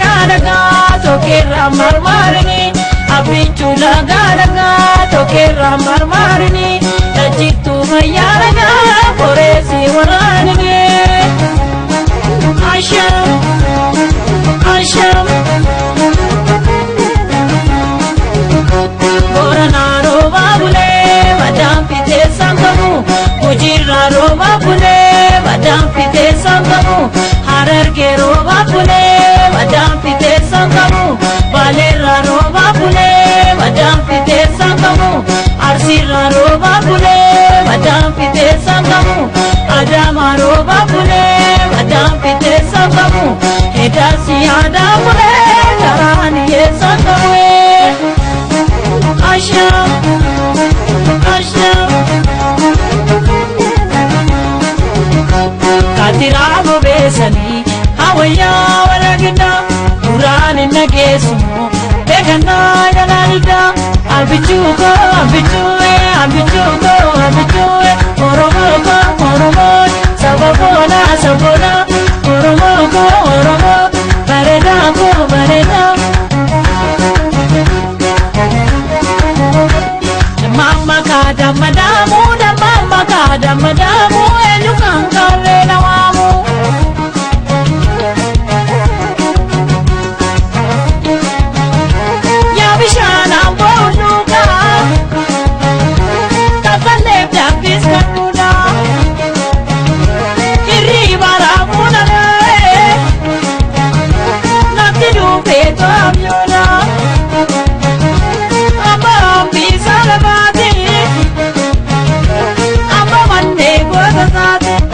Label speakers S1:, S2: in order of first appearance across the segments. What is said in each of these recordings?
S1: laganaga tokera marmarini abichu laganaga tokera marmarini tajitu mayaraga koresi waranige asham asham borana roba bule madam pite sangamu kujira roba bule madam pite sangamu hararge roba bule madam pite sangamu balera roba bule madam pite sangamu arsira roba bule madam pite sangamu adama roba bule madam pite sangamu edasi adam bule karani ye sangamu asham asham katirabo besani hawaya walagina urani nagesu begana yalalida abichuko abichue abichuko abichue oromoko oromo sabona sabona oromoko oromo bareda ko bareda mama kada madamu elukan kale nawamu ya bishana boluka tafale dabis katuna kiribara munana natidu peto amyona abambi salabati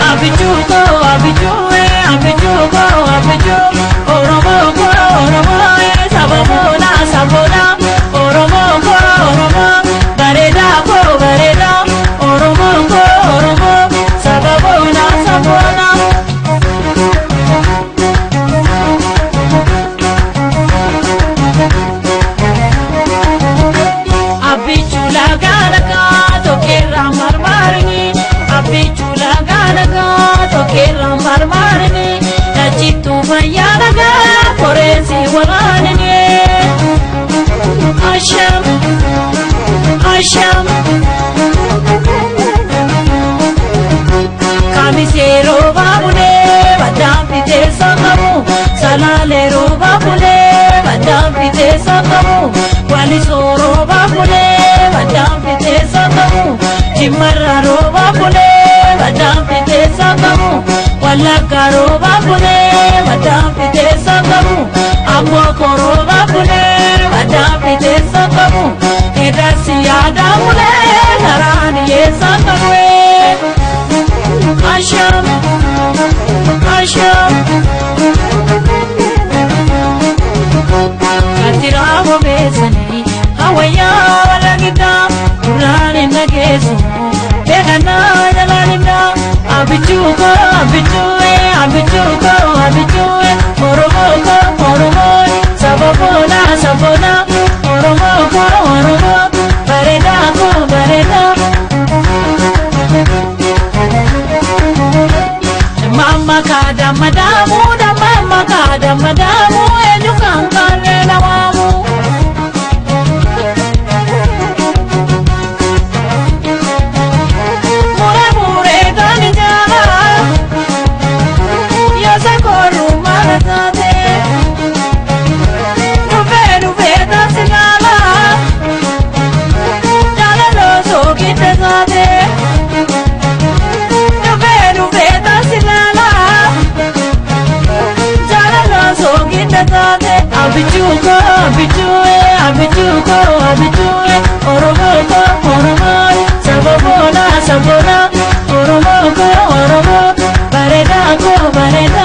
S1: abichuko abichue abichuko abichu oromoko oromo sabona sabona oromoko oromo bareda ko bareda oromoko oromo sabona sabona abichu laganaga tokera marmarini abichu laganaga tokera marmarini tajitu mayaraga koresi waranige asham asham kamisero babule madam pite sangamu salalero babule madam pite sangamu walisoro babule madam pite sangamu Jimara roba bule madam pite sangamu walaga roba bule madam pite sangamu amoko roba bule madam pite sangamu edasi ada bule narani ye sangamu asham asham katirabo besani hawaya walagida urani nagesu begana yalalina abichuko abichue abichuko abichue oromoko oromo sabona sabona oromoko oromo bareda ko bareda mama kada madamu elukan kale nawamu abichuko abichue abichuko abichue oromoko oromo sabona sabona oromoko oromo bareda ko bareda